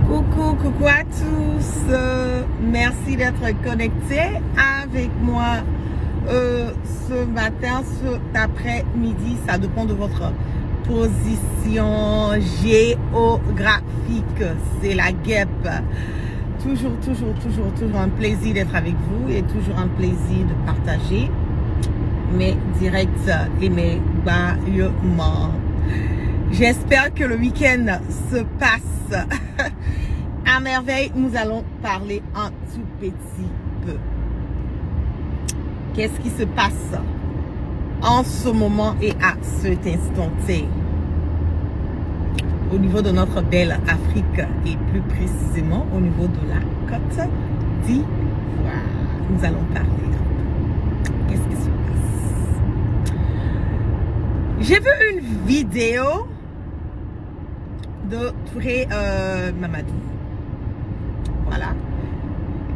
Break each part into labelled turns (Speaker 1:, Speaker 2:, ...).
Speaker 1: Coucou à tous. Merci d'être connectés avec moi ce matin, cet après-midi. Ça dépend de votre position géographique. C'est la guêpe. Toujours un plaisir d'être avec vous et toujours un plaisir de partager mes directs et mes bâillements. J'espère que le week-end se passe à merveille. Nous allons parler un tout petit peu. Qu'est-ce qui se passe en ce moment et à cet instant T au niveau de notre belle Afrique et plus précisément au niveau de la Côte d'Ivoire. Nous allons parler. Qu'est-ce qui se passe? J'ai vu une vidéo de Touré Mamadou. Voilà.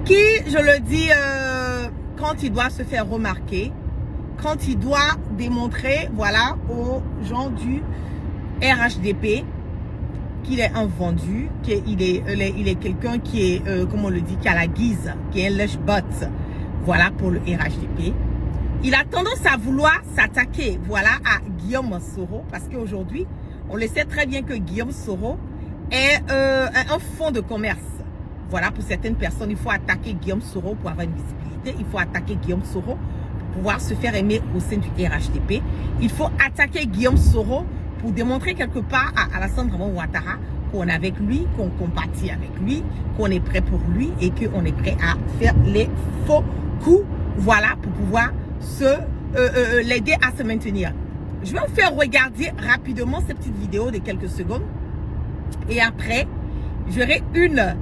Speaker 1: Qui, je le dis, quand il doit se faire remarquer, quand il doit démontrer, voilà, aux gens du RHDP qu'il est un vendu, qu'il est quelqu'un qui est, comme on le dit, qui a la guise, qui est un lèche-bot, voilà, pour le RHDP. Il a tendance à vouloir s'attaquer, voilà, à Guillaume Soro, parce qu'aujourd'hui, on le sait très bien que Guillaume Soro est un fonds de commerce. Voilà, pour certaines personnes, il faut attaquer Guillaume Soro pour avoir une visibilité. Il faut attaquer Guillaume Soro pour pouvoir se faire aimer au sein du RHDP. Il faut attaquer Guillaume Soro pour démontrer quelque part à Alassane Dramane Ouattara qu'on est avec lui, qu'on compatit avec lui, qu'on est prêt pour lui et qu'on est prêt à faire les faux coups, voilà, pour pouvoir l'aider à se maintenir. Je vais vous faire regarder rapidement cette petite vidéo de quelques secondes. Et après, j'aurai une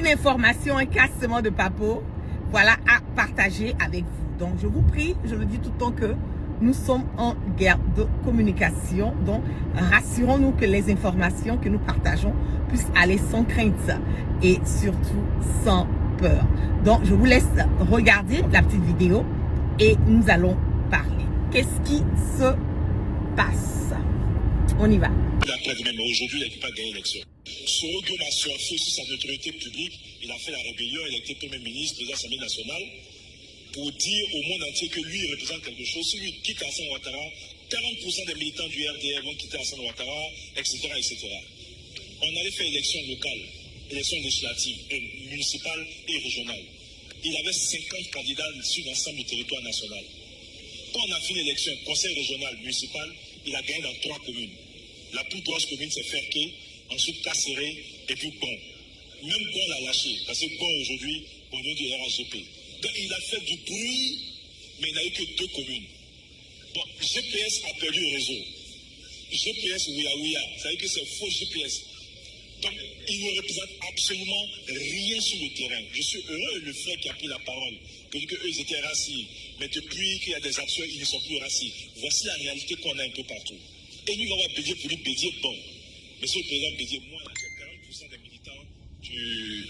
Speaker 1: information, un cassement de papeau, voilà, à partager avec vous. Donc, je vous prie, je le dis tout le temps que nous sommes en guerre de communication. Donc, rassurons-nous que les informations que nous partageons puissent aller sans crainte et surtout sans peur. Donc, je vous laisse regarder la petite vidéo et nous allons parler. Qu'est-ce qui se passe? On y va.
Speaker 2: Aujourd'hui, il n'a pas gagné l'élection. Soro Guillaume a surfé sur sa notoriété publique. Il a fait la rébellion, il a été Premier ministre, président de l'Assemblée nationale, pour dire au monde entier que lui, il représente quelque chose. Si lui quitte Alassane Ouattara, 40% des militants du RDR vont quitter Alassane Ouattara, etc., etc. On allait faire élection locale, élection législative, municipale et régionale. Il avait 50 candidats sur l'ensemble du territoire national. Quand on a fait l'élection, conseil régional, municipal, il a gagné dans 3 communes. La plus grosse commune, c'est Ferké, ensuite Kasseré, et puis Bon. Même Bon l'a lâché, parce que Bon aujourd'hui, au nom du RHDP. Donc il a fait du bruit, mais il n'a eu que 2 communes. Bon, GPS a perdu le réseau. GPS Ouya, ça veut dire que c'est faux GPS. Donc il ne représente absolument rien sur le terrain. Je suis heureux, le frère qui a pris la parole, que dit qu'eux ils étaient racistes. Mais depuis qu'il y a des actions, ils ne sont plus racistes. Voici la réalité qu'on a un peu partout. Et nous, on va Bédier pour lui, Bédier, bon. Monsieur le président Bédier, moi, j'ai 40% des militants du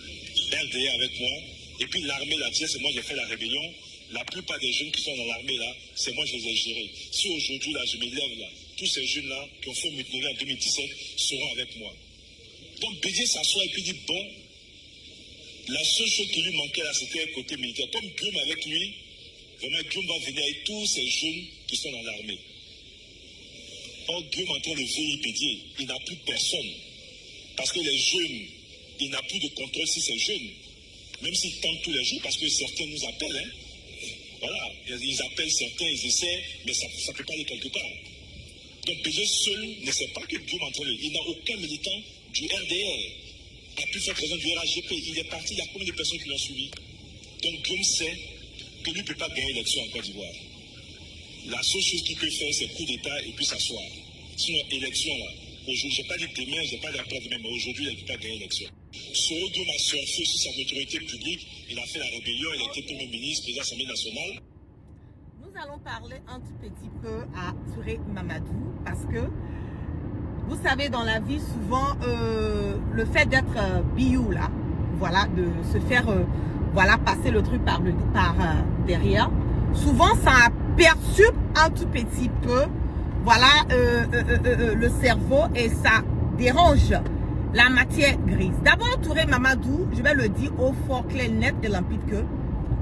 Speaker 2: RDA avec moi. Et puis l'armée, là, c'est moi qui ai fait la rébellion. La plupart des jeunes qui sont dans l'armée, là, c'est moi qui les ai gérés. Si aujourd'hui, là, je me lève, là, tous ces jeunes-là qui ont fait mutinerie en 2017 seront avec moi. Donc Bédier s'assoit et puis dit, bon, la seule chose qui lui manquait, là, c'était le côté militaire. Comme Guillaume avec lui, vraiment, Guillaume va venir avec tous ces jeunes qui sont dans l'armée. Or, Guillaume est en train de veiller Bédier. Il n'a plus personne. Parce que les jeunes, il n'a plus de contrôle sur ces jeunes. Même s'ils tentent tous les jours, parce que certains nous appellent. Hein. Voilà, ils appellent certains, ils essaient, mais ça ne peut pas aller quelque part. Donc Bédier seul ne sait pas que Guillaume est en train de... Il n'a aucun militant du RDR. A pu faire présent du RHGP. Il est parti, il y a combien de personnes qui l'ont suivi? Donc Guillaume sait que lui ne peut pas gagner l'élection en Côte d'Ivoire. La seule chose qu'il peut faire, c'est coup d'État et puis s'asseoir. Sinon, élection là, aujourd'hui, je n'ai pas dit demain, je n'ai pas dit après-demain, mais aujourd'hui, il ne peut pas gagner l'élection. Soro Guillaume a surfé sur sa notoriété publique, il a fait la rébellion, il a été Premier ministre, président de l'Assemblée nationale.
Speaker 1: Nous allons parler un tout petit peu à Touré Mamadou, parce que, vous savez, dans la vie, souvent, le fait d'être biou là, voilà, de se faire, voilà, passer le truc par derrière, souvent, ça perturbe un tout petit peu, voilà, le cerveau et ça dérange la matière grise. D'abord, Touré Mamadou, je vais le dire au fort, clair, net et limpide que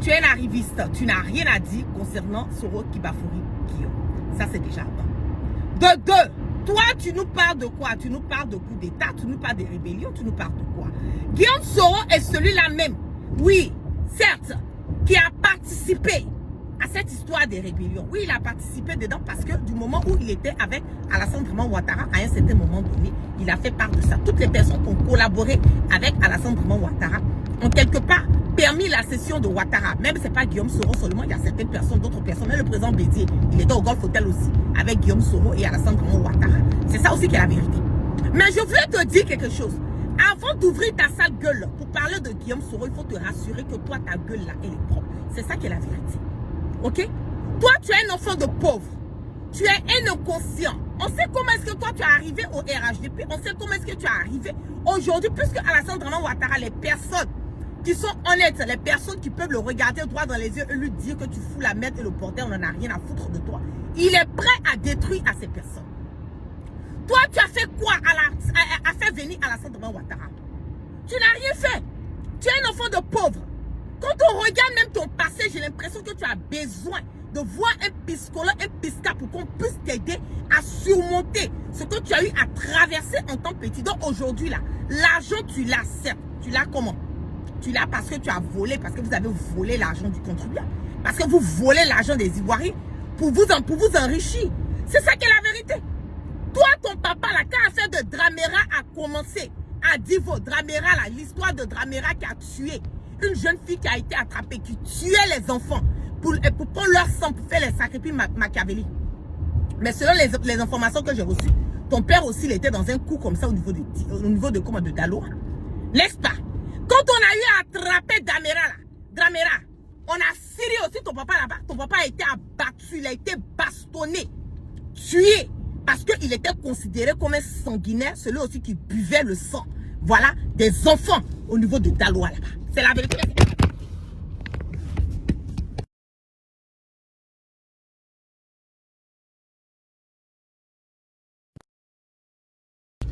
Speaker 1: tu es un arriviste. Tu n'as rien à dire concernant Soro Kibafouri Guillaume. Ça, c'est déjà bon. De deux, toi, tu nous parles de quoi? Tu nous parles de coup d'État, tu nous parles de rébellion, tu nous parles de quoi? Guillaume Soro est celui-là même, oui, certes, qui a participé à cette histoire des rébellions. Oui, il a participé dedans parce que du moment où il était avec Alassane Draman Ouattara, à un certain moment donné, il a fait part de ça. Toutes les personnes qui ont collaboré avec Alassane Draman Ouattara ont quelque part permis la cession de Ouattara. Même si ce n'est pas Guillaume Soro seulement, il y a certaines personnes, d'autres personnes. Même le président Bédier, il était au Golf Hotel aussi, avec Guillaume Soro et Alassane Draman Ouattara. C'est ça aussi qui est la vérité. Mais je voulais te dire quelque chose. Avant d'ouvrir ta sale gueule pour parler de Guillaume Soro, il faut te rassurer que toi, ta gueule là, elle est propre. C'est ça qui est la vérité. Ok? Toi, tu es un enfant de pauvre. Tu es un inconscient. On sait comment est-ce que toi, tu es arrivé au RHDP. On sait comment est-ce que tu es arrivé aujourd'hui. Puisque Alassane Draman Ouattara, les personnes qui sont honnêtes, les personnes qui peuvent le regarder droit dans les yeux et lui dire que tu fous la merde et le porter, on n'en a rien à foutre de toi. Il est prêt à détruire à ces personnes. Toi, tu as fait quoi à faire venir Alassane Draman Ouattara? Tu n'as rien fait. Tu es un enfant de pauvre. Quand on regarde même ton passé, j'ai l'impression que tu as besoin de voir un psychologue, un pisca pour qu'on puisse t'aider à surmonter ce que tu as eu à traverser en tant que petit. Donc aujourd'hui, là, l'argent, tu l'as, certes. Tu l'as comment? Tu l'as parce que tu as volé, parce que vous avez volé l'argent du contribuable. Parce que vous volez l'argent des Ivoiriens pour vous enrichir. C'est ça qui est la vérité. Toi, ton papa, là, quand l'affaire de Dramera a commencé, à Divo, Dramera, là, l'histoire de Dramera qui a tué une jeune fille qui a été attrapée, qui tuait les enfants pour prendre leur sang, pour faire les sacrifices machiavéliques. Mais selon les informations que j'ai reçues, ton père aussi, il était dans un coup comme ça au niveau de Daloa. N'est-ce pas? Quand on a eu à attraper Dramera, on a scellé aussi ton papa là-bas. Ton papa a été abattu, il a été bastonné, tué, parce qu'il était considéré comme un sanguinaire, celui aussi qui buvait le sang, voilà, des enfants au niveau de Daloa là-bas. C'est la vérité.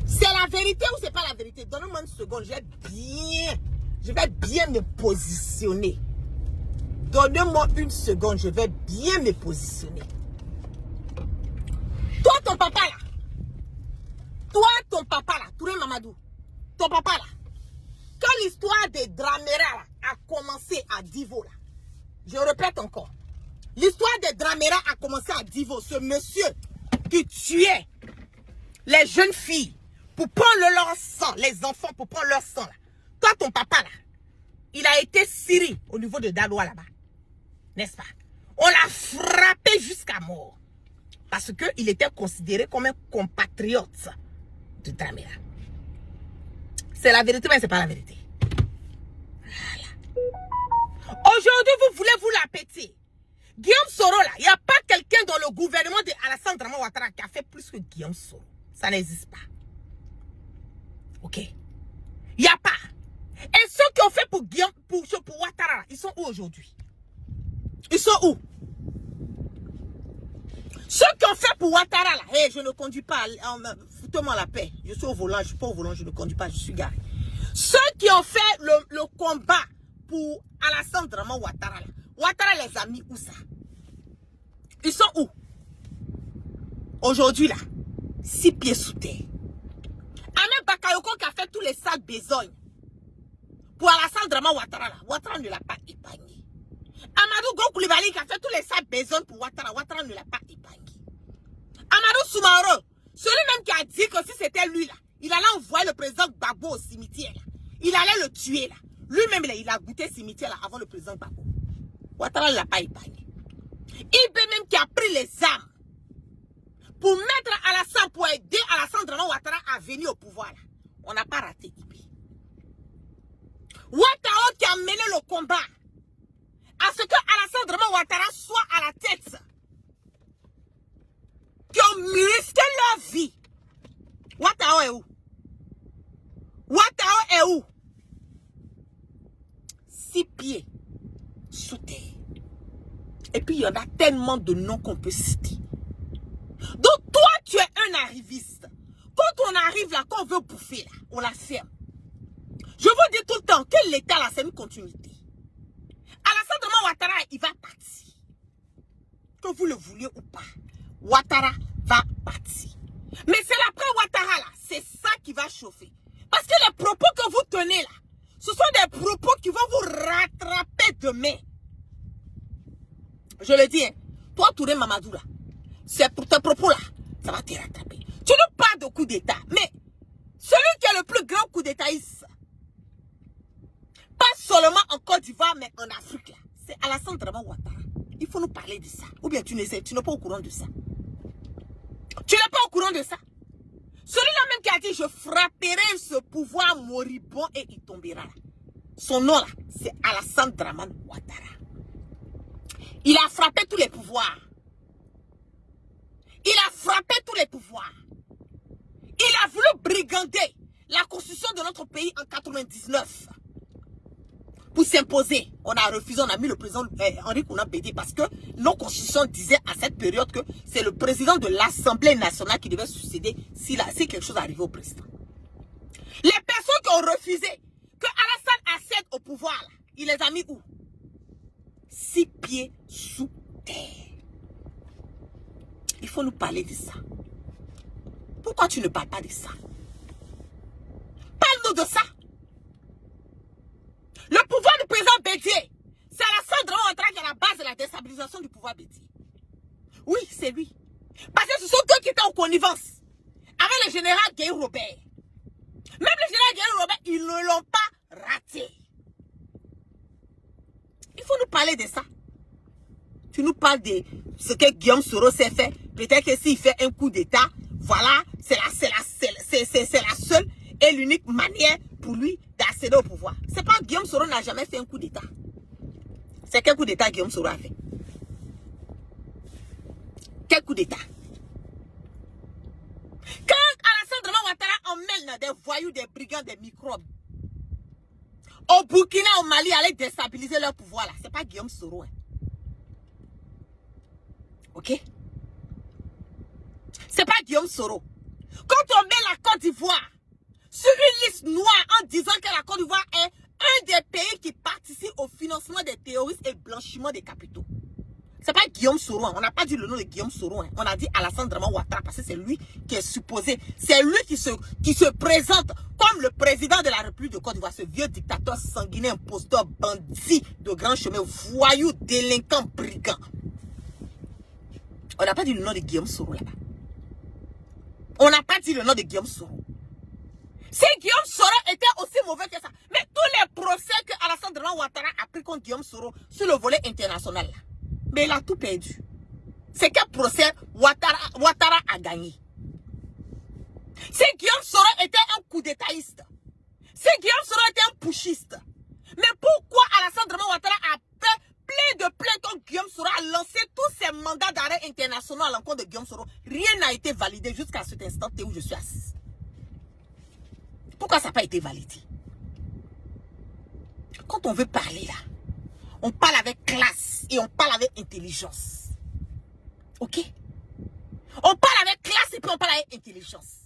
Speaker 1: C'est la vérité ou c'est pas la vérité? Donne-moi une seconde, je vais bien me positionner. Donne-moi une seconde, je vais bien me positionner. Toi, ton papa là, Touré Mamadou, ton papa là, quand l'histoire des Dramera là, a commencé à Divo là, je répète encore, l'histoire des Dramera a commencé à Divo, ce monsieur qui tuait les jeunes filles pour prendre leur sang, les enfants pour prendre leur sang là. Toi, ton papa là, il a été scellé au niveau de Daloa là-bas. N'est-ce pas? On l'a frappé jusqu'à mort. Parce qu'il était considéré comme un compatriote de Dramera. C'est la vérité, mais ce n'est pas la vérité. Voilà. Aujourd'hui, vous voulez vous la péter. Guillaume Soro, là, il n'y a pas quelqu'un dans le gouvernement de Alassane Draman Ouattara qui a fait plus que Guillaume Soro. Ça n'existe pas. Ok? Il n'y a pas. Et ceux qui ont fait pour Guillaume, pour Ouattara, ils sont où aujourd'hui? Ils sont où? Ceux qui ont fait pour Ouattara, là, hey, je ne conduis pas, foutez-moi la paix. Je suis au volant, je ne suis pas au volant, je ne conduis pas, je suis garé. Ceux qui ont fait le combat pour Alassane Draman Ouattara, là, Ouattara les a mis où ça? Ils sont où? Aujourd'hui, là, 6 pieds sous terre. Ahmed Bakayoko qui a fait tous les sacs besogne pour Alassane Draman Ouattara, là, Ouattara ne l'a pas épargné. Amadou Gokoulibaly qui a fait tous les sacs besogne pour Ouattara, Ouattara ne l'a pas épargné. Amadou Soumaoro, celui-même qui a dit que si c'était lui là, il allait envoyer le président Gbagbo au cimetière là. Il allait le tuer là. Lui-même il a goûté cimetière là avant le président Gbagbo. Ouattara ne l'a pas épargné. Ibé même qui a pris les armes pour mettre Alassane, pour aider Alassane Draman Ouattara à venir au pouvoir là. On n'a pas raté Ibé. Ouattara qui a mené le combat à ce que Alassane Draman Ouattara soit à la tête, qui ont risqué leur vie. Ouattara est où? Ouattara est où? 6 pieds sous terre. Et puis il y en a tellement de noms qu'on peut citer. Donc toi tu es un arriviste. Quand on arrive là, quand on veut bouffer là, on la ferme. Je vous dis tout le temps que l'État là, c'est une continuité. Alassane Draman Ouattara, il va partir. Que vous le vouliez ou pas, Ouattara va partir. Mais c'est l'après Ouattara là, c'est ça qui va chauffer. Parce que les propos que vous tenez là, ce sont des propos qui vont vous rattraper demain. Je le dis, hein, toi Touré Mamadou là, c'est pour tes propos là, ça va te rattraper. Tu nous parles de coup d'état, mais celui qui a le plus grand coup d'étatiste, pas seulement en Côte d'Ivoire, mais en Afrique là, c'est Alassane Draman Ouattara. Il faut nous parler de ça. Ou bien tu n'es pas au courant de ça. Tu n'es pas au courant de ça. Celui-là même qui a dit je frapperai ce pouvoir moribond et il tombera là. Son nom là, c'est Alassane Draman Ouattara. Il a frappé tous les pouvoirs. Il a frappé tous les pouvoirs. Il a voulu brigander la constitution de notre pays en 99. Pour s'imposer, on a refusé, on a mis le président Henri Konan Bédié parce que nos constitutions disaient à cette période que c'est le président de l'Assemblée nationale qui devait succéder si quelque chose arrivait au président. Les personnes qui ont refusé que Alassane accède au pouvoir, là, il les a mis où? 6 pieds sous terre. Il faut nous parler de ça. Pourquoi tu ne parles pas de ça? Parle-nous de ça. Le pouvoir du président Bédié, c'est Alassane Draman Ouattara qui est à la base de la déstabilisation du pouvoir Bédié. Oui, c'est lui. Parce que ce sont eux qui étaient en connivence avec le général Guy Robert. Même le général Guy Robert, ils ne l'ont pas raté. Il faut nous parler de ça. Tu nous parles de ce que Guillaume Soro s'est fait. Peut-être que s'il fait un coup d'état, voilà, c'est la seule et l'unique manière pour lui d'accéder au pouvoir. C'est pas Guillaume Soro n'a jamais fait un coup d'état. C'est quel coup d'état Guillaume Soro a fait? Quel coup d'état? Quand Alassane Draman Ouattara emmène des voyous, des brigands, des microbes au Burkina, au Mali, aller déstabiliser leur pouvoir là, c'est pas Guillaume Soro. Hein. Ok? C'est pas Guillaume Soro. Quand on met la Côte d'Ivoire sur une liste noire en disant que la Côte d'Ivoire est un des pays qui participe au financement des terroristes et blanchiment des capitaux. C'est pas Guillaume Soro. Hein. On n'a pas dit le nom de Guillaume Soro. Hein. On a dit Alassane Draman Ouattara parce que c'est lui qui est supposé. C'est lui qui se présente comme le président de la République de Côte d'Ivoire. Ce vieux dictateur sanguinaire, imposteur, bandit de grand chemin, voyou, délinquant, brigand. On n'a pas dit le nom de Guillaume Soro là-bas. On n'a pas dit le nom de Guillaume Soro. Si Guillaume Soro était aussi mauvais que ça, mais tous les procès que Alassane Draman Ouattara a pris contre Guillaume Soro sur le volet international, là, mais il a tout perdu. C'est quel procès Ouattara a gagné? Si Guillaume Soro était un coup d'étatiste, si Guillaume Soro était un putschiste, mais pourquoi Alassane Draman Ouattara a fait plein de plaintes contre Guillaume Soro, a lancé tous ses mandats d'arrêt internationaux à l'encontre de Guillaume Soro? Rien n'a été validé jusqu'à cet instant où je suis assise. Pourquoi ça n'a pas été validé? Quand on veut parler là, on parle avec classe et on parle avec intelligence. Ok? On parle avec classe et puis on parle avec intelligence.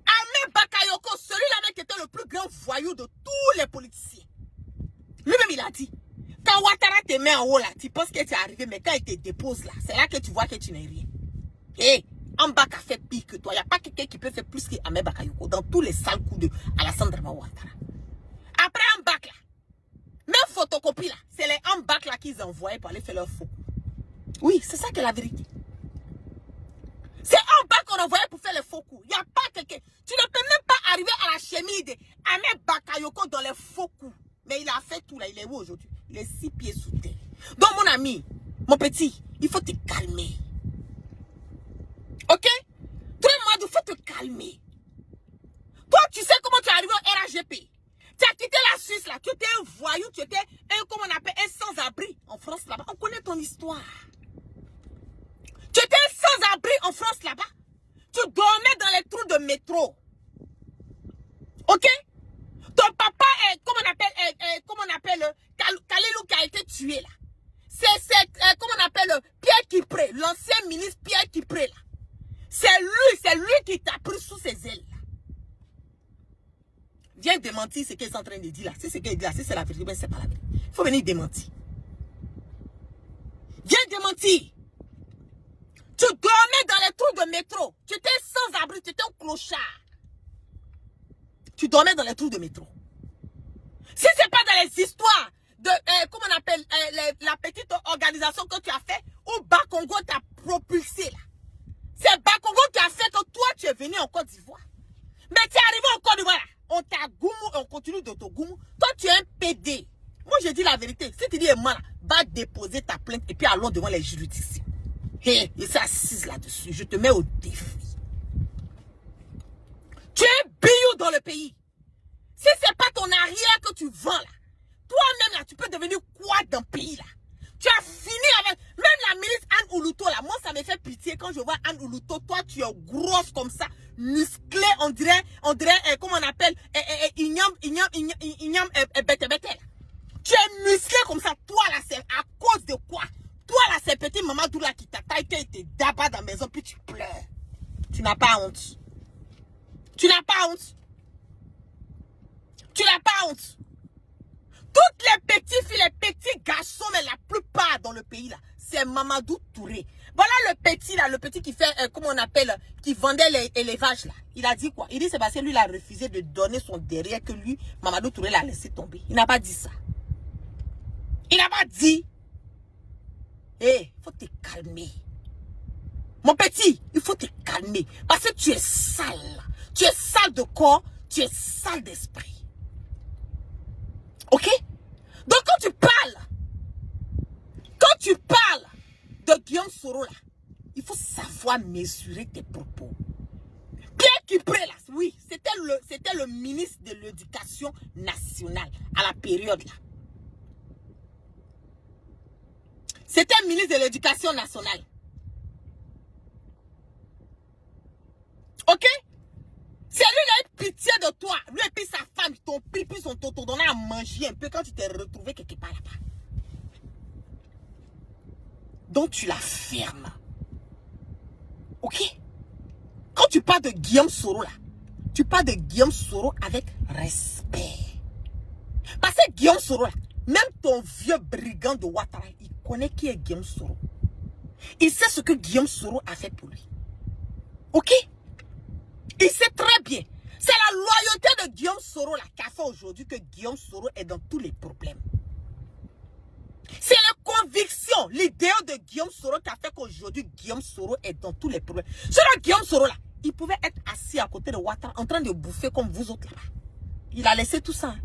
Speaker 1: Ahmed Bakayoko, celui-là qui était le plus grand voyou de tous les politiciens. Lui-même il a dit, quand Ouattara te met en haut là, tu penses que tu es arrivé, mais quand il te dépose là, c'est là que tu vois que tu n'es rien. Hé, Ambak a fait pire que toi. Il n'y a pas quelqu'un qui peut faire plus que Ahmed Bakayoko dans tous les sales coups de Alassane Draman Ouattara. Après Ambak là, même photocopie là, c'est les Ambak là qu'ils envoyaient pour aller faire leur faux. Oui, c'est ça que la vérité. C'est Ambak qu'on envoyait pour faire les faux coups. Il n'y a pas quelqu'un. Tu ne peux même pas arriver à la chemise de Ahmed Bakayoko dans les faux coups. Mais il a fait tout là. Il est où aujourd'hui? Il est 6 pieds sous terre. Donc mon ami, mon petit, il faut te calmer. Ok? Toi, moi, il faut te calmer. Toi, tu sais comment tu es arrivé au RAGP. Tu as quitté la Suisse là. Tu étais un voyou, tu étais un, comment on appelle, un sans-abri en France là-bas. On connaît ton histoire. Tu étais un sans-abri en France là-bas. Tu dormais dans les trous de métro. Ok? Ton papa est, comment on appelle, Kalilou qui a été tué là. C'est, comment on appelle, Pierre Kipré, l'ancien ministre Pierre Kipré là. C'est lui qui t'a pris sous ses ailes. Viens démentir ce qu'il est en train de dire là. Si ce qu'il dit là, si c'est la vérité, ben c'est pas la vérité. Il faut venir démentir. Viens démentir. Tu dormais dans les trous de métro. Tu étais sans abri, tu étais un clochard. Tu dormais dans les trous de métro. Si c'est pas dans les histoires de, comment on appelle, la petite organisation que tu as fait, où Bakongo t'a propulsé là. C'est Bakongo qui a fait que toi, tu es venu en Côte d'Ivoire. Mais tu es arrivé en Côte d'Ivoire là. On t'a goumou, on continue de te goumou. Toi, tu es un PD. Moi, je dis la vérité. Si tu dis mal, va déposer ta plainte et puis allons devant les juridictions. Hé, je suis assise là-dessus. Je te mets au défi. Tu es billou dans le pays. Si c'est pas ton arrière que tu vends là, toi-même là, tu peux devenir quoi dans le pays là? Tu as fini avec, même la ministre Anne Oulouto là, moi ça me fait pitié quand je vois Anne Oulouto, toi tu es grosse comme ça, musclée, on dirait, comment on appelle, bête. Tu es musclé comme ça, toi là, c'est à cause de quoi? Toi là, c'est petit Mamadou là qui t'attaque, qui te d'abat dans la maison, puis tu pleures. Tu n'as pas honte. Tu n'as pas honte. Tu n'as pas honte. Toutes les petites filles, les petits garçons, mais la plupart dans le pays là, c'est Mamadou Touré. Voilà le petit qui fait, comment on appelle, qui vendait l'élevage là. Il a dit quoi? Il dit c'est parce que lui il a refusé de donner son derrière que lui, Mamadou Touré l'a laissé tomber. Il n'a pas dit ça. Il n'a pas dit. Hé, il faut te calmer. Mon petit, il faut te calmer. Parce que tu es sale. Tu es sale de corps, tu es sale d'esprit. Ok? Donc quand tu parles de Guillaume Soro là, il faut savoir mesurer tes propos. Pierre Cupré là, oui, c'était le ministre de l'Éducation nationale à la période là. C'était le ministre de l'Éducation nationale. Ok? C'est lui qui a eu pitié de toi. Lui et puis sa femme, ils t'ont pris, puis ils t'ont donné à manger un peu quand tu t'es retrouvé quelque part là-bas. Donc tu la fermes. Ok? Quand tu parles de Guillaume Soro là, tu parles de Guillaume Soro avec respect. Parce que Guillaume Soro là, même ton vieux brigand de Ouattara, il connaît qui est Guillaume Soro. Il sait ce que Guillaume Soro a fait pour lui. Ok? Il sait très bien. C'est la loyauté de Guillaume Soro là qui a fait aujourd'hui que Guillaume Soro est dans tous les problèmes. C'est la conviction, l'idée de Guillaume Soro qui a fait qu'aujourd'hui Guillaume Soro est dans tous les problèmes. Selon Guillaume Soro là, il pouvait être assis à côté de Ouattara en train de bouffer comme vous autres là. Il a laissé tout ça.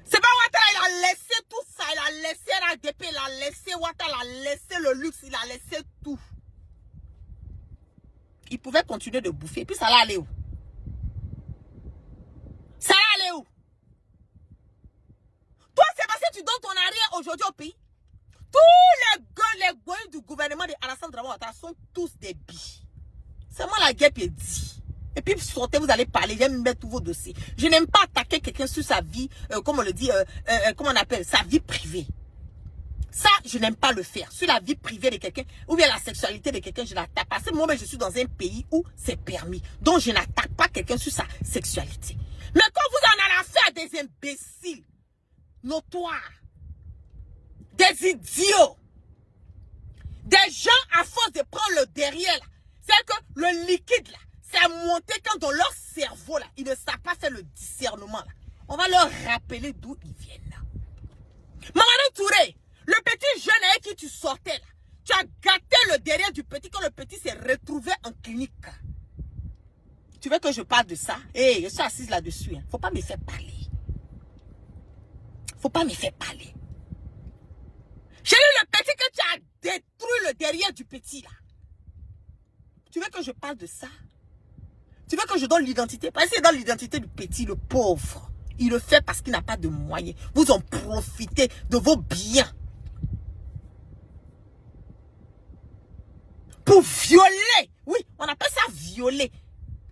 Speaker 1: C'est pas Ouattara, il a laissé tout ça. Il a laissé RADP, il a laissé Ouattara, il a laissé le luxe, il a laissé tout. Il pouvait continuer de bouffer. Et puis ça allait aller où? Ça allait aller où? Toi, c'est parce que tu donnes ton arrière aujourd'hui au pays. Tous les goyes du gouvernement de Alassane Dramane Ouattara sont tous des billes. C'est moi la guerre qui est dit. Et puis sortez, vous allez parler, j'aime mettre tous vos dossiers. Je n'aime pas attaquer quelqu'un sur sa vie, comme on le dit, comment on appelle, sa vie privée. Ça, je n'aime pas le faire. Sur la vie privée de quelqu'un, ou bien la sexualité de quelqu'un, je n'attaque pas. Parce que moi, je suis dans un pays où c'est permis. Donc, je n'attaque pas quelqu'un sur sa sexualité. Mais quand vous en allez affaire à des imbéciles, notoires, des idiots, des gens à force de prendre le derrière, c'est que le liquide, là, c'est monté quand dans leur cerveau, là, ils ne savent pas faire le discernement, là. On va leur rappeler d'où ils viennent, là. Mamadou Touré, le petit jeune avec qui tu sortais là, tu as gâté le derrière du petit quand le petit s'est retrouvé en clinique. Tu veux que je parle de ça? Hé, je suis assise là-dessus. Hein. Faut pas me faire parler. Faut pas me faire parler. J'ai eu le petit que tu as détruit le derrière du petit là. Tu veux que je parle de ça? Tu veux que je donne l'identité? Parce que c'est dans l'identité du petit, le pauvre. Il le fait parce qu'il n'a pas de moyens. Vous en profitez de vos biens. Pour violer, oui, on appelle ça violer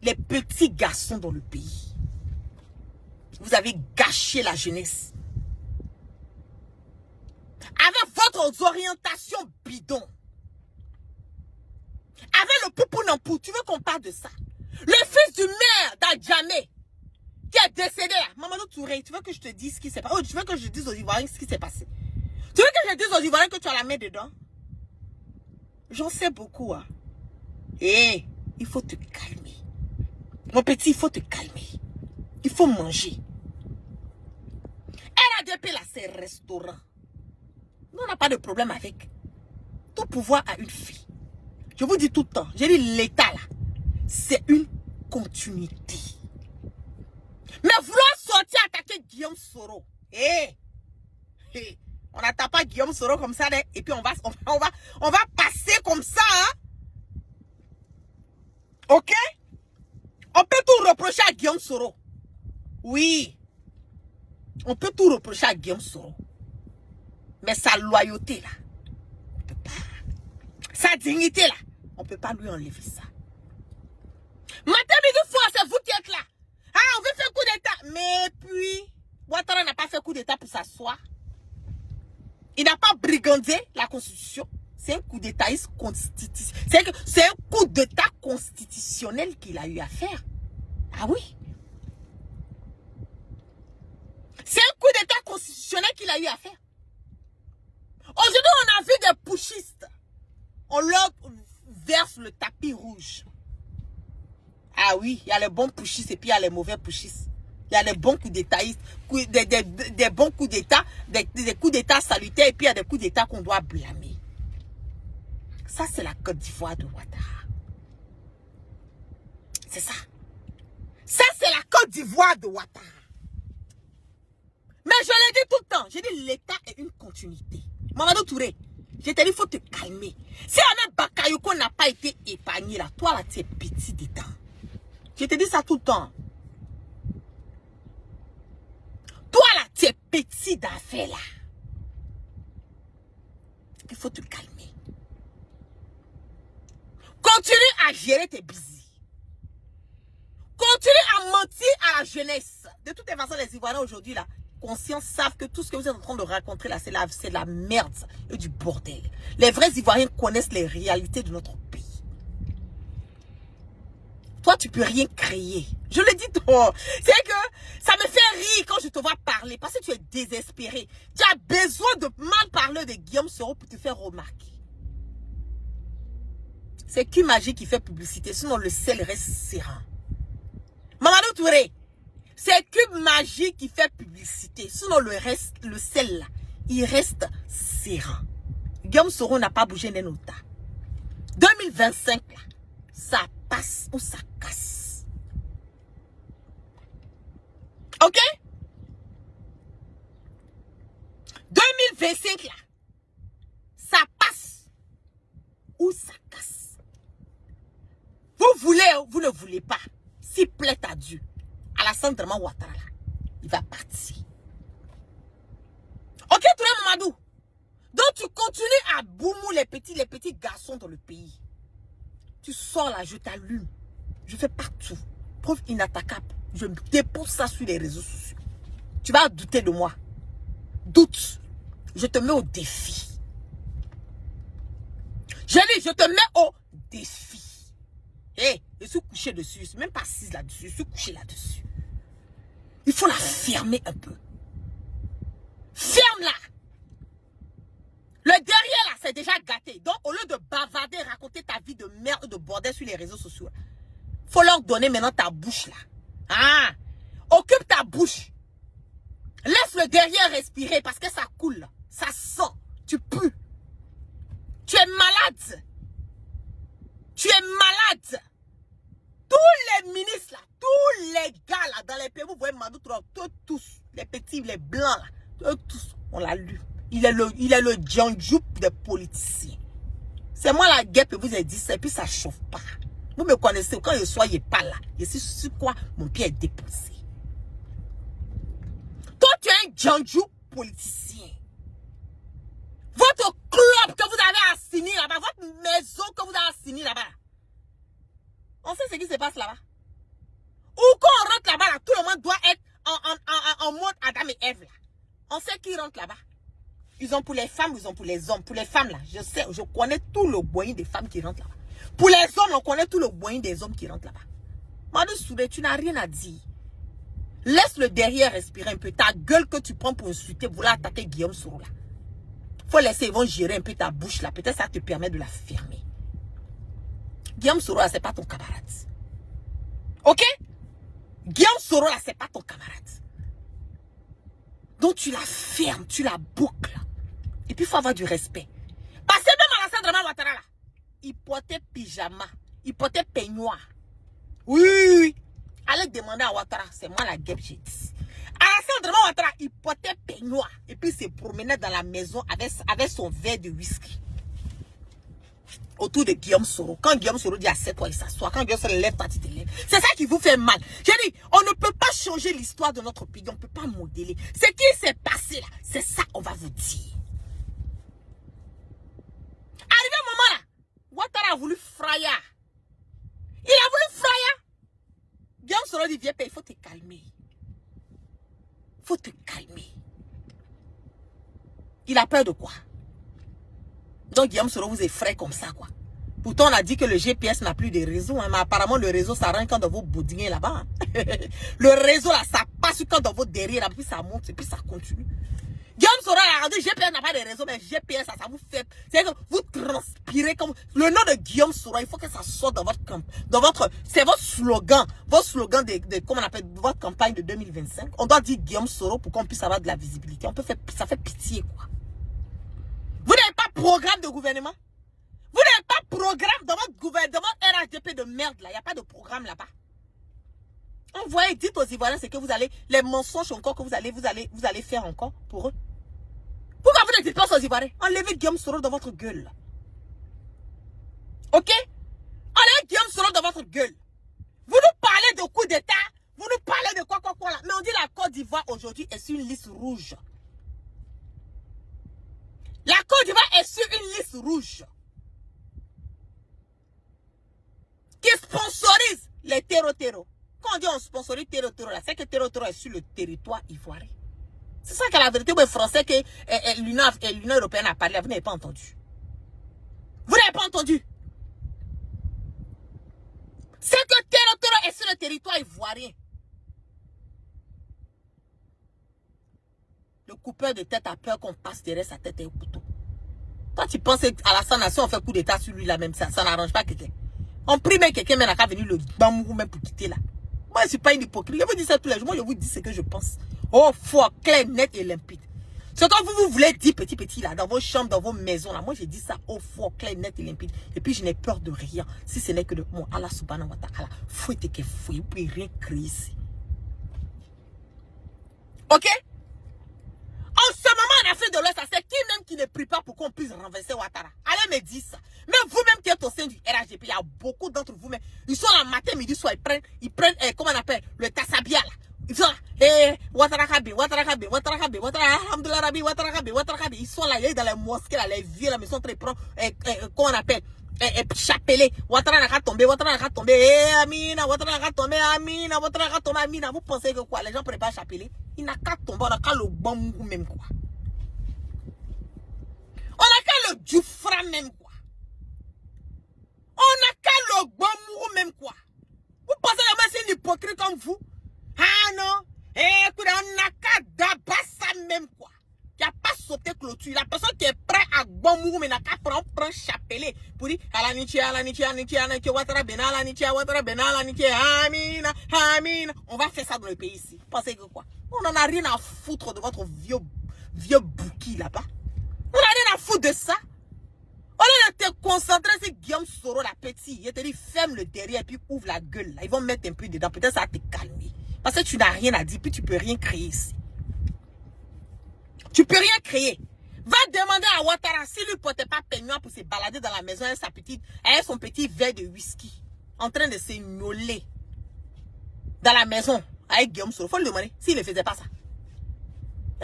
Speaker 1: les petits garçons dans le pays. Vous avez gâché la jeunesse. Avec votre orientation bidon. Avec le poupou nampou, tu veux qu'on parle de ça? Le fils du maire d'Adjamé, qui est décédé là. Mamadou Touré, tu veux que je te dise ce qui s'est passé? Oh, tu veux que je dise aux Ivoiriens ce qui s'est passé? Tu veux que je dise aux Ivoiriens que tu as la main dedans? J'en sais beaucoup, hein. Eh, il faut te calmer. Mon petit, il faut te calmer. Il faut manger. RADP là, c'est restaurant. Nous, on n'a pas de problème avec. Tout pouvoir a une fille. Je vous dis tout le temps, j'ai dit l'État là, c'est une continuité. Mais vouloir sortir attaquer Guillaume Soro, on n'attaque pas Guillaume Soro comme ça, et puis on va passer comme ça, hein? Ok? On peut tout reprocher à Guillaume Soro. Oui. On peut tout reprocher à Guillaume Soro. Mais sa loyauté là, on ne peut pas. Sa dignité là, on ne peut pas lui enlever ça. Matin, midi, fois, c'est vous qui êtes là. Ah, on veut faire coup d'état. Mais puis, Ouattara n'a pas fait coup d'état pour s'asseoir. Il n'a pas brigandé la constitution. C'est un coup d'étaïsme constitutionnel. C'est un coup d'état constitutionnel qu'il a eu à faire. Ah oui. C'est un coup d'état constitutionnel qu'il a eu à faire. Aujourd'hui, on a vu des putschistes. On leur verse le tapis rouge. Ah oui, il y a les bons putschistes et puis il y a les mauvais putschistes. Il y a les bons coups d'étaïstes, des bons coups d'état, des coups d'état salutaires et puis il y a des coups d'état qu'on doit blâmer. Ça, c'est la Côte d'Ivoire de Ouattara. C'est ça. Ça, c'est la Côte d'Ivoire de Ouattara. Mais je l'ai dit tout le temps. J'ai dit l'État est une continuité. Mamadou Touré, je t'ai dit, il faut te calmer. Si Ahmed Bakayoko n'a pas été épargné là, toi là, tu es petit d'État. Je te dis ça tout le temps. Toi là, tu es petit d'affaires là. Il faut te calmer. Continue à gérer tes busy. Continue à mentir à la jeunesse. De toutes les façons, les Ivoiriens aujourd'hui là, conscients savent que tout ce que vous êtes en train de raconter là, c'est de la merde et du bordel. Les vrais Ivoiriens connaissent les réalités de notre pays. Toi, tu peux rien créer. Je le dis toi. C'est que ça me fait rire quand je te vois parler parce que tu es désespéré. Tu as besoin de mal parler de Guillaume Soro pour te faire remarquer. C'est Q-Magie qui fait publicité, sinon le sel reste serein. Mamadou Touré, c'est Q-Magie qui fait publicité, sinon le sel là, il reste serein. Guillaume Soro n'a pas bougé d'un nota. 2025 là, ça passe ou ça casse. Ok? 2025 là, ça passe ou ça casse. Vous voulez ou vous ne voulez pas, s'il plaît à Dieu, Alassane Draman Ouattara là, il va partir. Ok, Touré Mamadou? Donc tu continues à boumou les petits garçons dans le pays. Tu sors là, je t'allume. Je fais partout. Preuve inattaquable. Je dépose ça sur les réseaux sociaux. Tu vas douter de moi. Doute. Je te mets au défi. Je dis, je te mets au défi. Hé, je suis couché dessus. Je ne suis même pas assise là-dessus. Je suis couché là-dessus. Il faut la fermer un peu. Ferme-la. Le derrière là, c'est déjà gâté. Donc, au lieu de bavarder, raconter ta vie de merde, de bordel sur les réseaux sociaux, faut leur donner maintenant ta bouche là. Ah, occupe ta bouche. Laisse le derrière respirer parce que ça coule. Ça sent. Tu pues. Tu es malade. Tu es malade. Tous les ministres là, tous les gars là, dans les pays, vous voyez Madou Touré, tous, les petits, les blancs là, tous, on l'a lu. Il est le Djanjou des politiciens. C'est moi la guêpe, vous ai dit ça, et puis ça chauffe pas. Vous me connaissez, quand je soyez pas là, je suis sur quoi mon pied est déposé. Toi, tu es un Djanjou politicien. Votre club que vous avez assigné là-bas, votre maison que vous avez assignée là-bas, on sait ce qui se passe là-bas. Ou quand on rentre là-bas, là, tout le monde doit être en mode Adam et Ève là. On sait qui rentre là-bas. Ils ont pour les femmes, ils ont pour les hommes. Pour les femmes là, je sais, je connais tout le boyer des femmes qui rentrent là-bas. Pour les hommes, on connaît tout le moyen des hommes qui rentrent là-bas. Madou Soudé, tu n'as rien à dire. Laisse le derrière respirer un peu. Ta gueule que tu prends pour insulter, vouloir attaquer Guillaume Soro là. Faut laisser, ils vont gérer un peu ta bouche là. Peut-être ça te permet de la fermer. Guillaume Soro là, c'est pas ton camarade. Ok? Guillaume Soro là, c'est pas ton camarade. Donc tu la fermes, tu la boucles. Et puis il faut avoir du respect. Parce que même Alassane Draman Ouattara là, il portait pyjama, il portait peignoir. Oui. Allez demander à Ouattara, c'est moi la guêpe, j'ai dit. Alassane Draman Ouattara, il portait peignoir. Et puis il se promenait dans la maison avec son verre de whisky. Autour de Guillaume Soro. Quand Guillaume Soro dit assieds-toi, il s'assoit. Quand Guillaume Soro lève, toi tu te lèves. C'est ça qui vous fait mal. J'ai dit, on ne peut pas changer l'histoire de notre pays. On ne peut pas modeler. Ce qui s'est passé là, c'est ça qu'on va vous dire. Arrivé un moment là, Ouattara a voulu fraya. Il a voulu fraya. Guillaume Soro dit, viens, il faut te calmer. Il faut te calmer. Il a peur de quoi? Donc Guillaume Soro vous effraie comme ça quoi. Pourtant on a dit que le GPS n'a plus de réseau, hein, mais apparemment le réseau ça rentre quand dans vos boudingues là-bas. Le réseau là ça passe quand dans vos derrière, puis ça monte et puis ça continue. Guillaume Soro a dit GPS n'a pas de réseau, mais GPS ça vous fait, c'est que vous transpirez comme le nom de Guillaume Soro, il faut que ça sorte dans votre camp, c'est votre slogan de comment on appelle votre campagne de 2025. On doit dire Guillaume Soro pour qu'on puisse avoir de la visibilité. On peut faire, ça fait pitié quoi. Vous n'avez pas programme de gouvernement? Vous n'avez pas programme dans votre gouvernement RHDP de merde là? Il n'y a pas de programme là-bas. Envoyez, dites aux Ivoiriens ce que vous allez, les mensonges encore que vous allez faire encore pour eux. Pourquoi vous ne dites pas aux Ivoiriens? Enlevez Guillaume Soro dans votre gueule. Ok? Enlevez Guillaume Soro dans votre gueule. Vous nous parlez de coup d'État, vous nous parlez de quoi là. Mais on dit la Côte d'Ivoire aujourd'hui est sur une liste rouge. La Côte d'Ivoire est sur une liste rouge qui sponsorise les terreaux. Quand on dit on sponsorise terreau là, c'est que terreau est sur le territoire ivoirien. C'est ça que la vérité, les Français que l'Union européenne a parlé, vous n'avez pas entendu. Vous n'avez pas entendu. C'est que terreau est sur le territoire ivoirien. Le coupeur de tête a peur qu'on passe derrière sa tête et au couteau. Quand tu penses à la nation, on fait coup d'état sur lui là même, ça n'arrange pas quelqu'un. On prie même quelqu'un, mais n'a qu'à venir le bambou même pour quitter là. Moi, je ne suis pas une hypocrite. Je vous dis ça tous les jours. Moi, je vous dis ce que je pense. Oh, fort, clair, net et limpide. Ce que vous voulez dire petit là, dans vos chambres, dans vos maisons là, moi, je dis ça au fort, clair, net et limpide. Et puis, je n'ai peur de rien. Si ce n'est que de mon Allah subhanahu wa ta'ala. Fouette que fouille. Vous pouvez rien créer ici. Ok? En ce moment, en Afrique de l'Ouest, c'est qui même qui ne prie pas pour qu'on puisse renverser Ouattara? Allez me dire ça. Même vous-même qui êtes au sein du RHDP, il y a beaucoup d'entre vous, mais ils sont là matin, midi, soir, ils prennent comment on appelle, le tassabia là. Ils sont là, Ouattara Kabi, alhamdoulilah Rabi, Ouattara Kabi. Ils sont là, ils sont dans les mosquées, là, les vieux là, mais ils sont très prendre, comment on appelle, chapelet. Ouattara n'a qu'à tomber, Amina, Ouattara n'a qu'à tomber, Amina, Ouattara n'a qu'à tomber, Amina. Vous pensez que quoi, les gens préparent chapelet? Il n'a qu'à tomber, on n'a qu'à le bambou même quoi. On n'a qu'à le djoufra même quoi. On n'a qu'à le bambou même quoi. Vous pensez que c'est une hypocrite comme vous? Ah non? Écoutez, on n'a qu'à d'abassa même quoi. Il n'y a pas sauté clôture. La personne qui est prête à bambou mais n'a qu'à prendre chapelet pour dire Amina. On va faire ça dans le pays ici. Vous pensez que quoi? On n'en a rien à foutre de votre vieux bouki là-bas. On n'a rien à foutre de ça. On est te concentrer sur Guillaume Soro, la petite. Il te dit ferme le derrière et puis ouvre la gueule. Là. Ils vont mettre un peu dedans. Peut-être ça va te calmer. Parce que tu n'as rien à dire. Puis tu peux rien créer ici. Tu peux rien créer. Va demander à Ouattara s'il ne portait pas peignoir pour se balader dans la maison avec son petit verre de whisky. En train de se gnoler. Dans la maison. Avec Guillaume Soro. Il faut le demander s'il ne faisait pas ça.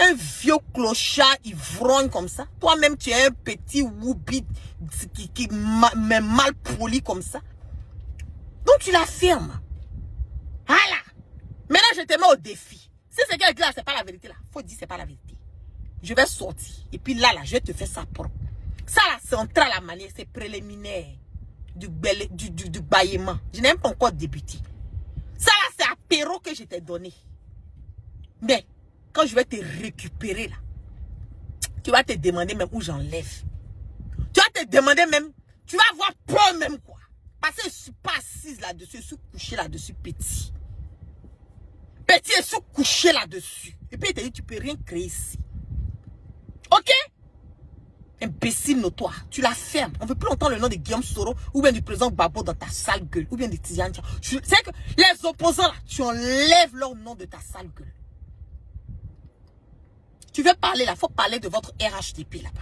Speaker 1: Un vieux clochard ivrogne comme ça. Toi-même, tu es un petit woubi qui mal poli comme ça. Donc, tu l'affirmes. Voilà. Maintenant, je te mets au défi. Si c'est quelqu'un là, c'est pas la vérité là. Faut dire c'est pas la vérité. Je vais sortir. Et puis là, je vais te faire ça propre. Ça là, c'est en train la manière, c'est préliminaire. du bâillement. Je n'ai même pas encore débuté. Ça là, c'est apéro que je t'ai donné. Mais, quand je vais te récupérer là, tu vas te demander même où j'enlève. Tu vas te demander même, tu vas avoir peur même quoi. Parce que je ne suis pas assise là-dessus, je suis couchée là-dessus petit. Petit, je suis couché là-dessus. Et puis il te dit, tu ne peux rien créer ici. Ok? Imbécile notoire, tu la fermes. On ne veut plus entendre le nom de Guillaume Soro ou bien du président Gbagbo dans ta sale gueule. Ou bien de Tidiane. C'est que les opposants là, tu enlèves leur nom de ta sale gueule. Tu veux parler là, il faut parler de votre RHDP là-bas.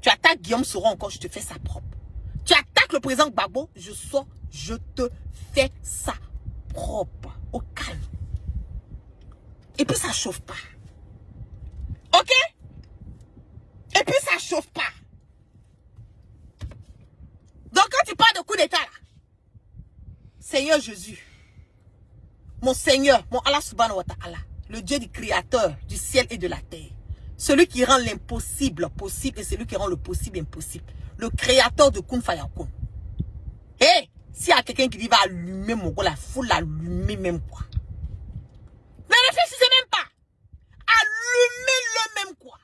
Speaker 1: Tu attaques Guillaume Soro encore, je te fais ça propre. Tu attaques le président Gbagbo, je sors, je te fais ça propre. Au calme. Et puis ça chauffe pas. Ok? Et puis ça chauffe pas. Donc quand tu parles de coup d'état là, Seigneur Jésus, mon Seigneur, mon Allah subhanahu wa ta'ala, le Dieu du créateur du ciel et de la terre, celui qui rend l'impossible possible et celui qui rend le possible impossible, le créateur de Kun Fayakun. Hé, s'il y a quelqu'un qui dit va allumer mon gars, la foule l'allumer même quoi. Ne réfléchissez même pas. Allumez-le même quoi.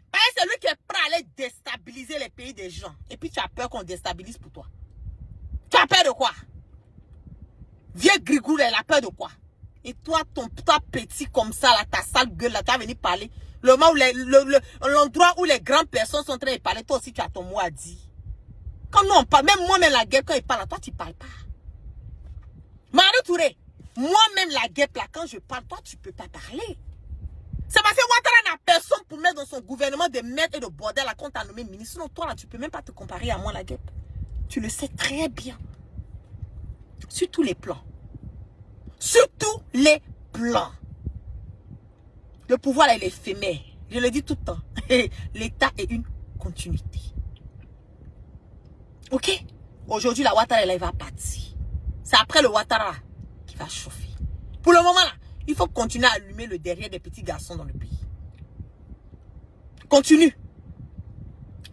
Speaker 1: Parce que c'est lui qui est prêt à aller déstabiliser les pays des gens. Et puis tu as peur qu'on déstabilise pour toi. Tu as peur de quoi? Vieux Grigou, il a peur de quoi? Et toi, toi petit comme ça, là, ta sale gueule, là, tu vas venir parler. Le moment où l'endroit où les grandes personnes sont en train de parler, toi aussi tu as ton mot à dire. Quand nous on parle, même moi-même la guêpe, quand il parle, toi tu parles pas. Marie Touré, moi-même la guêpe, là, quand je parle, toi tu peux pas parler. C'est parce que Ouattara n'a personne pour mettre dans son gouvernement de merde et de bordel là quand t'as nommé ministre. Sinon toi là, tu peux même pas te comparer à moi la guêpe. Tu le sais très bien. Sur tous les plans. Sur tous les plans. Le pouvoir là, il est éphémère. Je le dis tout le temps. L'État est une continuité. Ok? Aujourd'hui, la Ouattara, elle va partir. C'est après le Ouattara qui va chauffer. Pour le moment là, il faut continuer à allumer le derrière des petits garçons dans le pays. Continue.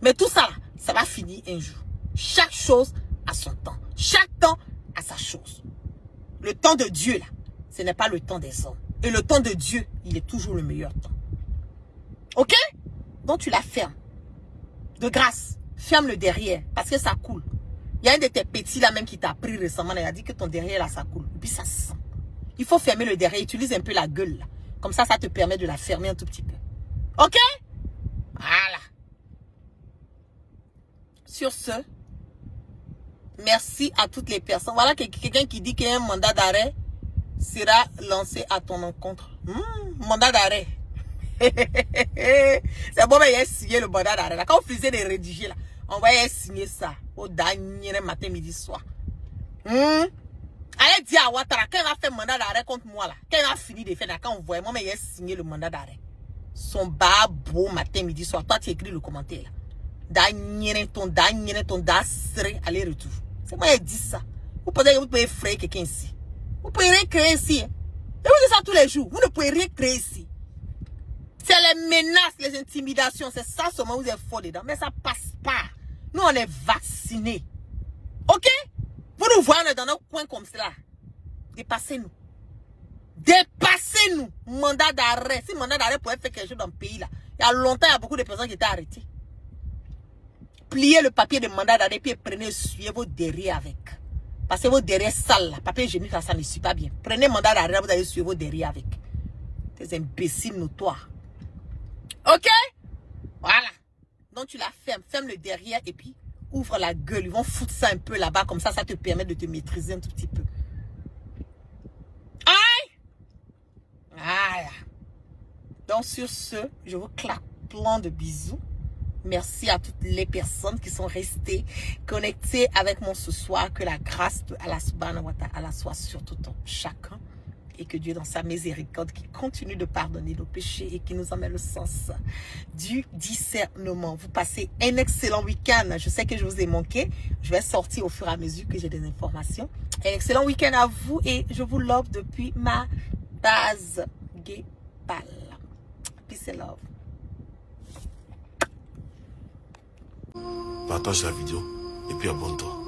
Speaker 1: Mais tout ça là, ça va finir un jour. Chaque chose a son temps. Chaque temps a sa chose. Le temps de Dieu là, ce n'est pas le temps des hommes. Et le temps de Dieu, il est toujours le meilleur temps. Ok? Donc tu la fermes. De grâce, ferme le derrière parce que ça coule. Il y a un de tes petits là même qui t'a pris récemment. Il a dit que ton derrière là, ça coule. Et puis ça se sent. Il faut fermer le derrière. Utilise un peu la gueule là. Comme ça, ça te permet de la fermer un tout petit peu. Ok? Voilà. Sur ce, merci à toutes les personnes. Voilà quelqu'un qui dit qu'un mandat d'arrêt sera lancé à ton encontre. Mandat d'arrêt. C'est bon, mais il a signé le mandat d'arrêt. Quand on faisait des rédigés là, on va signer ça au dernier matin, midi, soir. Allez dire à Ouattara, quand il va faire mandat d'arrêt contre moi là, quand il va finir de faire là, quand on voit, moi, mais il a signé le mandat d'arrêt. Son bas beau matin, midi, soir. Toi, tu écris le commentaire là. Dernier ton dasré, aller-retour. C'est moi qui dis ça. Vous pouvez effrayer quelqu'un ici. Vous pouvez rien créer ici. Et vous dites ça tous les jours. Vous ne pouvez rien créer ici. C'est les menaces, les intimidations. C'est ça seulement vous êtes fort dedans. Mais ça passe pas. Nous, on est vaccinés. Ok? Vous nous voyez dans nos coins comme cela. Dépassez-nous. Dépassez-nous. Mandat d'arrêt. Si mandat d'arrêt pouvait faire quelque chose dans le pays là, il y a longtemps, il y a beaucoup de personnes qui étaient arrêtées. Pliez le papier de mandat d'arrêt puis prenez, essuyez vos derrière avec. Parce que vos derrière sales là, papier hygiénique là, ça ne suit pas bien. Prenez mandat d'arrêt, vous allez essuyer vos derrière avec. Des imbéciles notoires. Ok? Voilà. Donc tu la fermes, ferme le derrière et puis ouvre la gueule. Ils vont foutre ça un peu là-bas, comme ça, ça te permet de te maîtriser un tout petit peu. Aïe! Voilà. Donc sur ce, je vous claque plein de bisous. Merci à toutes les personnes qui sont restées connectées avec moi ce soir. Que la grâce de Allah subhanahu wa ta'ala soit sur tout chacun. Et que Dieu dans sa miséricorde qui continue de pardonner nos péchés et qui nous emmène le sens du discernement. Vous passez un excellent week-end. Je sais que je vous ai manqué. Je vais sortir au fur et à mesure que j'ai des informations. Un excellent week-end à vous et je vous love depuis ma base Guépal. Peace and love.
Speaker 2: Partage la vidéo et puis abonne-toi.